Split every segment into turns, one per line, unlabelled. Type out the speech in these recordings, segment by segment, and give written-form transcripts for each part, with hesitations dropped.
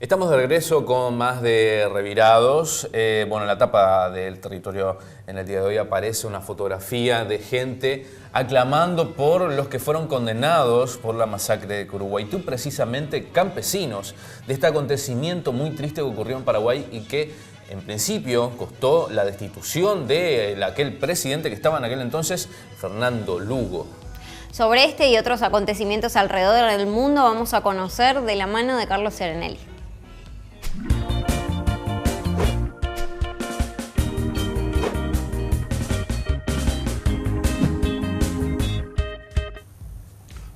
Estamos de regreso con más de Revirados. Bueno, en la tapa del Territorio en el día de hoy aparece una fotografía de gente aclamando por los que fueron condenados por la masacre de Curuguatí, precisamente campesinos de este acontecimiento muy triste que ocurrió en Paraguay y que en principio costó la destitución de aquel presidente que estaba en aquel entonces, Fernando Lugo.
Sobre este y otros acontecimientos alrededor del mundo vamos a conocer de la mano de Carlos Serenelli.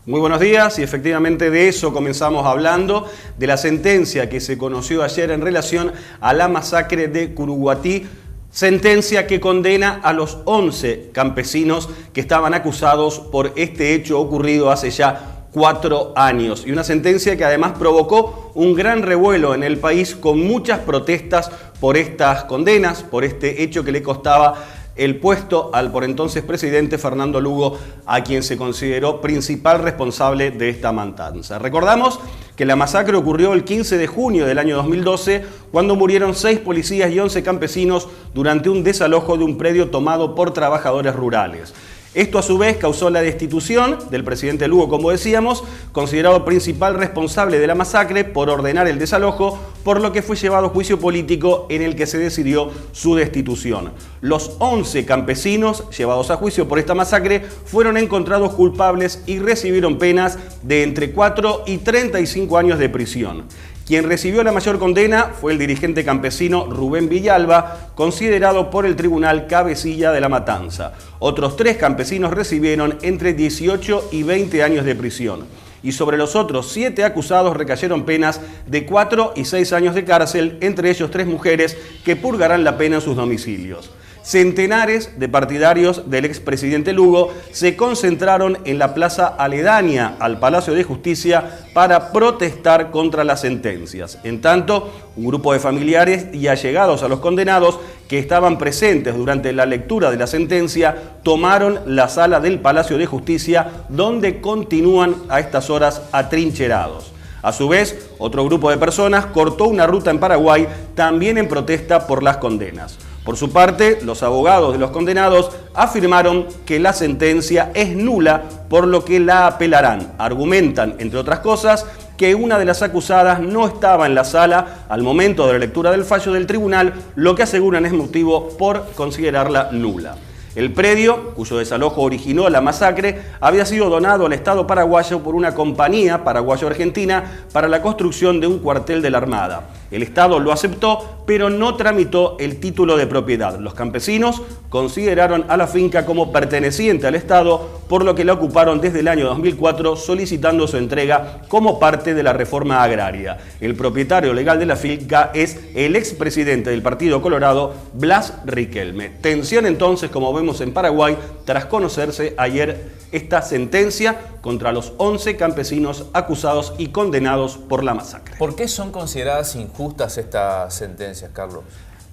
Muy buenos días y efectivamente de eso comenzamos hablando, de la sentencia que se conoció ayer en relación a la masacre de Curuguatí, sentencia que condena a los 11 campesinos que estaban acusados por este hecho ocurrido hace ya 4 años. Y una sentencia que además provocó un gran revuelo en el país con muchas protestas por estas condenas, por este hecho que le costaba el puesto al por entonces presidente Fernando Lugo, a quien se consideró principal responsable de esta matanza. Recordamos que la masacre ocurrió el 15 de junio del año 2012, cuando murieron 6 policías y 11 campesinos durante un desalojo de un predio tomado por trabajadores rurales. Esto a su vez causó la destitución del presidente Lugo, como decíamos, considerado principal responsable de la masacre por ordenar el desalojo, por lo que fue llevado a juicio político en el que se decidió su destitución. Los 11 campesinos llevados a juicio por esta masacre fueron encontrados culpables y recibieron penas de entre 4 y 35 años de prisión. Quien recibió la mayor condena fue el dirigente campesino Rubén Villalba, considerado por el tribunal cabecilla de la matanza. Otros 3 campesinos recibieron entre 18 y 20 años de prisión. Y sobre los otros 7 acusados recayeron penas de 4 y 6 años de cárcel, entre ellos 3 mujeres que purgarán la pena en sus domicilios. Centenares de partidarios del expresidente Lugo se concentraron en la plaza aledaña al Palacio de Justicia para protestar contra las sentencias. En tanto, un grupo de familiares y allegados a los condenados que estaban presentes durante la lectura de la sentencia tomaron la sala del Palacio de Justicia, donde continúan a estas horas atrincherados. A su vez, otro grupo de personas cortó una ruta en Paraguay, también en protesta por las condenas. Por su parte, los abogados de los condenados afirmaron que la sentencia es nula, por lo que la apelarán. Argumentan, entre otras cosas, que una de las acusadas no estaba en la sala al momento de la lectura del fallo del tribunal, lo que aseguran es motivo por considerarla nula. El predio, cuyo desalojo originó la masacre, había sido donado al Estado paraguayo por una compañía paraguayo-argentina para la construcción de un cuartel de la Armada. El Estado lo aceptó, pero no tramitó el título de propiedad. Los campesinos consideraron a la finca como perteneciente al Estado, por lo que la ocuparon desde el año 2004, solicitando su entrega como parte de la reforma agraria. El propietario legal de la finca es el expresidente del Partido Colorado, Blas Riquelme. Tensión entonces, como vemos en Paraguay, tras conocerse ayer esta sentencia contra los 11 campesinos acusados y condenados por la masacre.
¿Por qué son consideradas injustas estas sentencias, Carlos?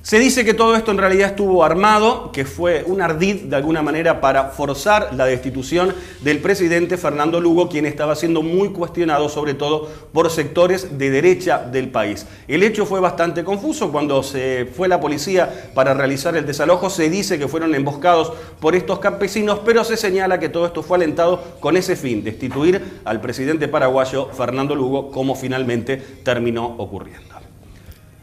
Se dice que todo esto en realidad estuvo armado, que fue un ardid de alguna manera para forzar la destitución del presidente Fernando Lugo, quien estaba siendo muy cuestionado sobre todo por sectores de derecha del país. El hecho fue bastante confuso. Cuando se fue la policía para realizar el desalojo, se dice que fueron emboscados por estos campesinos, pero se señala que todo esto fue alentado con ese fin, destituir al presidente paraguayo Fernando Lugo, como finalmente terminó ocurriendo.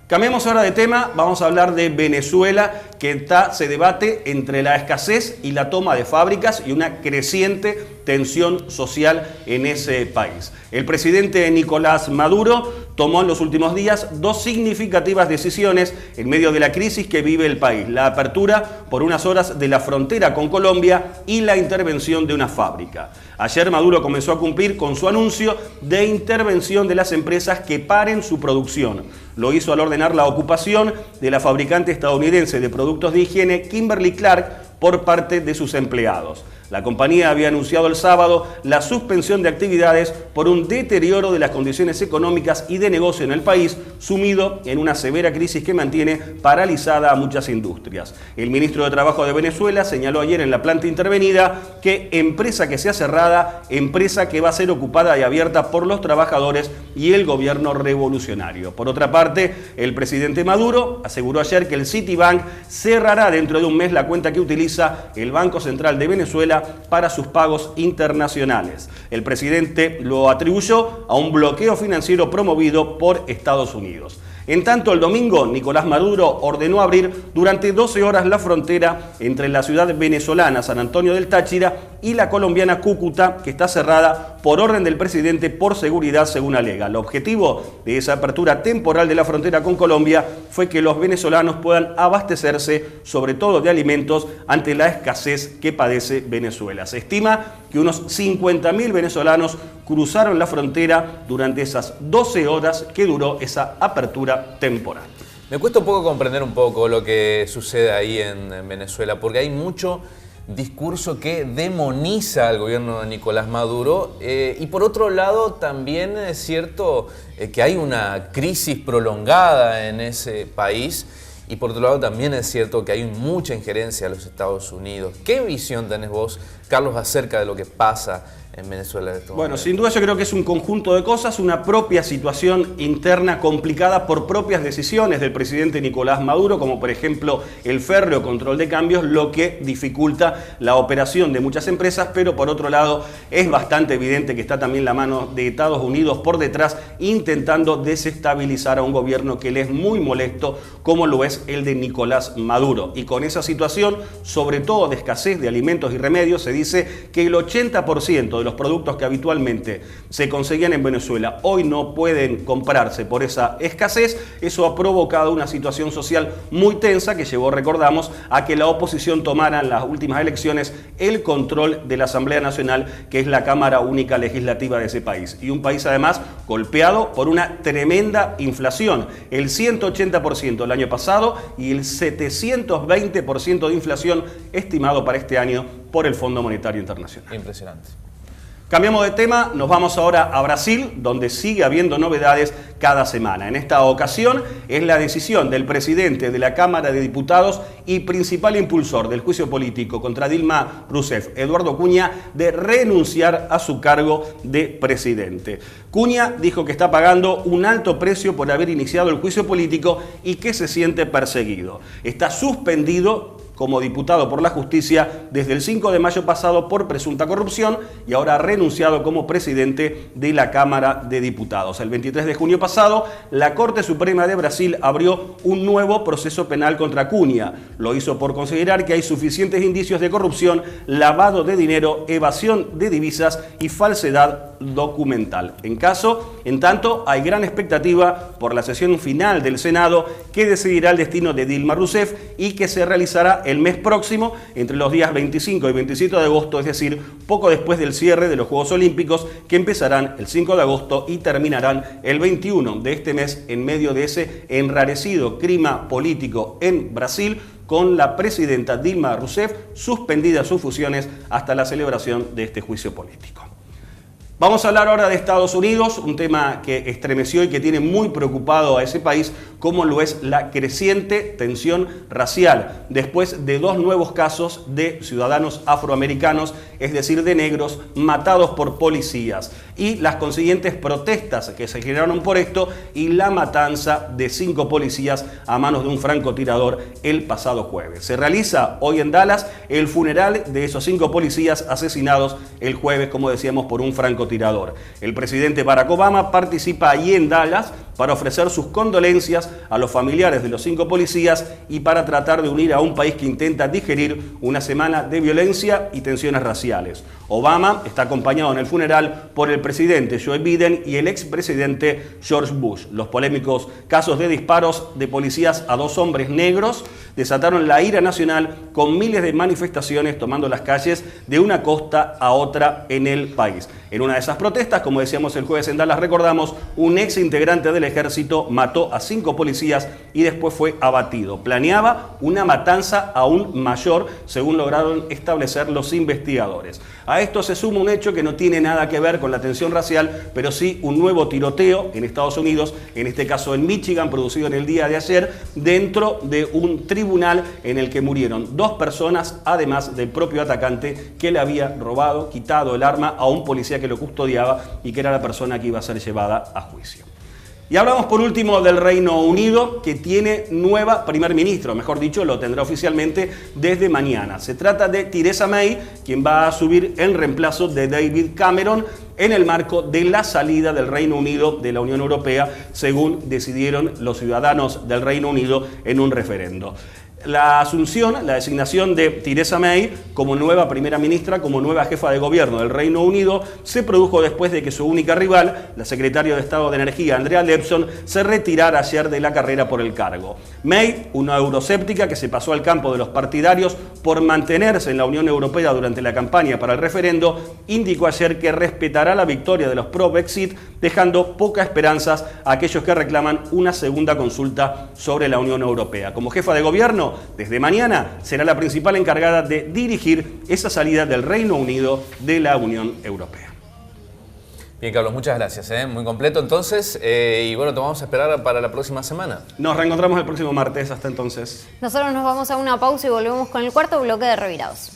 Cambiemos ahora de tema, vamos a hablar de Venezuela, que se debate entre la escasez y la toma de fábricas y una creciente tensión social en ese país. El presidente Nicolás Maduro tomó en los últimos días 2 significativas decisiones en medio de la crisis que vive el país: la apertura por unas horas de la frontera con Colombia y la intervención de una fábrica. Ayer Maduro comenzó a cumplir con su anuncio de intervención de las empresas que paren su producción. Lo hizo al ordenar la ocupación de la fabricante estadounidense de productos de higiene Kimberly-Clark por parte de sus empleados. La compañía había anunciado el sábado la suspensión de actividades por un deterioro de las condiciones económicas y de negocio en el país, sumido en una severa crisis que mantiene paralizada a muchas industrias. El ministro de Trabajo de Venezuela señaló ayer en la planta intervenida que empresa que sea cerrada, empresa que va a ser ocupada y abierta por los trabajadores y el gobierno revolucionario. Por otra parte, el presidente Maduro aseguró ayer que el Citibank cerrará dentro de un mes la cuenta que utiliza el Banco Central de Venezuela para sus pagos internacionales. El presidente lo atribuyó a un bloqueo financiero promovido por Estados Unidos. En tanto, el domingo, Nicolás Maduro ordenó abrir durante 12 horas la frontera entre la ciudad venezolana San Antonio del Táchira y la colombiana Cúcuta, que está cerrada por orden del presidente por seguridad, según alega. El objetivo de esa apertura temporal de la frontera con Colombia fue que los venezolanos puedan abastecerse, sobre todo de alimentos, ante la escasez que padece Venezuela. Se estima que unos 50.000 venezolanos cruzaron la frontera durante esas 12 horas que duró esa apertura temporal.
Me cuesta un poco comprender un poco lo que sucede ahí en Venezuela, porque hay mucho discurso que demoniza al gobierno de Nicolás Maduro y por otro lado también es cierto que hay una crisis prolongada en ese país y por otro lado también es cierto que hay mucha injerencia de los Estados Unidos. ¿Qué visión tenés vos, Carlos, acerca de lo que pasa en Venezuela?
Bueno, sin duda yo creo que es un conjunto de cosas, una propia situación interna complicada por propias decisiones del presidente Nicolás Maduro, como por ejemplo el férreo control de cambios, lo que dificulta la operación de muchas empresas, pero por otro lado es bastante evidente que está también la mano de Estados Unidos por detrás intentando desestabilizar a un gobierno que le es muy molesto, como lo es el de Nicolás Maduro. Y con esa situación, sobre todo de escasez de alimentos y remedios, se dice que el 80% de los productos que habitualmente se conseguían en Venezuela hoy no pueden comprarse por esa escasez. Eso ha provocado una situación social muy tensa que llevó, recordamos, a que la oposición tomara en las últimas elecciones el control de la Asamblea Nacional, que es la Cámara Única Legislativa de ese país. Y un país además golpeado por una tremenda inflación, el 180% el año pasado y el 720% de inflación estimado para este año por el Fondo Monetario Internacional.
Impresionante.
Cambiamos de tema, nos vamos ahora a Brasil, donde sigue habiendo novedades cada semana. En esta ocasión es la decisión del presidente de la Cámara de Diputados y principal impulsor del juicio político contra Dilma Rousseff, Eduardo Cunha, de renunciar a su cargo de presidente. Cunha dijo que está pagando un alto precio por haber iniciado el juicio político y que se siente perseguido. Está suspendido como diputado por la justicia desde el 5 de mayo pasado por presunta corrupción y ahora ha renunciado como presidente de la Cámara de Diputados. El 23 de junio pasado, la Corte Suprema de Brasil abrió un nuevo proceso penal contra Cunha. Lo hizo por considerar que hay suficientes indicios de corrupción, lavado de dinero, evasión de divisas y falsedad documental. En tanto, hay gran expectativa por la sesión final del Senado que decidirá el destino de Dilma Rousseff y que se realizará el mes próximo, entre los días 25 y 27 de agosto, es decir, poco después del cierre de los Juegos Olímpicos, que empezarán el 5 de agosto y terminarán el 21 de este mes, en medio de ese enrarecido clima político en Brasil, con la presidenta Dilma Rousseff suspendida sus funciones hasta la celebración de este juicio político. Vamos a hablar ahora de Estados Unidos, un tema que estremeció y que tiene muy preocupado a ese país, como lo es la creciente tensión racial, después de 2 nuevos casos de ciudadanos afroamericanos, es decir, de negros, matados por policías, y las consiguientes protestas que se generaron por esto y la matanza de 5 policías a manos de un francotirador el pasado jueves. Se realiza hoy en Dallas el funeral de esos 5 policías asesinados el jueves, como decíamos, por un francotirador. El presidente Barack Obama participa allí en Dallas para ofrecer sus condolencias a los familiares de los 5 policías y para tratar de unir a un país que intenta digerir una semana de violencia y tensiones raciales. Obama está acompañado en el funeral por el presidente Joe Biden y el expresidente George Bush. Los polémicos casos de disparos de policías a 2 hombres negros desataron la ira nacional con miles de manifestaciones tomando las calles de una costa a otra en el país. En una de esas protestas, como decíamos el jueves en Dallas, recordamos, un ex integrante del ejército mató a 5 policías y después fue abatido. Planeaba una matanza aún mayor, según lograron establecer los investigadores. A esto se suma un hecho que no tiene nada que ver con la tensión racial, pero sí un nuevo tiroteo en Estados Unidos, en este caso en Michigan, producido en el día de ayer, dentro de un tribunal en el que murieron 2 personas, además del propio atacante que le había robado, quitado el arma a un policía que lo custodiaba y que era la persona que iba a ser llevada a juicio. Y hablamos por último del Reino Unido, que tiene nueva primer ministro, mejor dicho, lo tendrá oficialmente desde mañana. Se trata de Theresa May, quien va a subir en reemplazo de David Cameron en el marco de la salida del Reino Unido de la Unión Europea, según decidieron los ciudadanos del Reino Unido en un referendo. La designación de Theresa May como nueva primera ministra, como nueva jefa de gobierno del Reino Unido, se produjo después de que su única rival, la secretaria de Estado de Energía, Andrea Leadsom, se retirara ayer de la carrera por el cargo. May, una euroscéptica que se pasó al campo de los partidarios por mantenerse en la Unión Europea durante la campaña para el referendo, indicó ayer que respetará la victoria de los pro-Brexit, dejando pocas esperanzas a aquellos que reclaman una segunda consulta sobre la Unión Europea. Como jefa de gobierno, desde mañana será la principal encargada de dirigir esa salida del Reino Unido de la Unión Europea.
Bien, Carlos, muchas gracias. Muy completo entonces. Y bueno, te vamos a esperar para la próxima semana.
Nos reencontramos el próximo martes. Hasta entonces.
Nosotros nos vamos a una pausa y volvemos con el cuarto bloque de Revirados.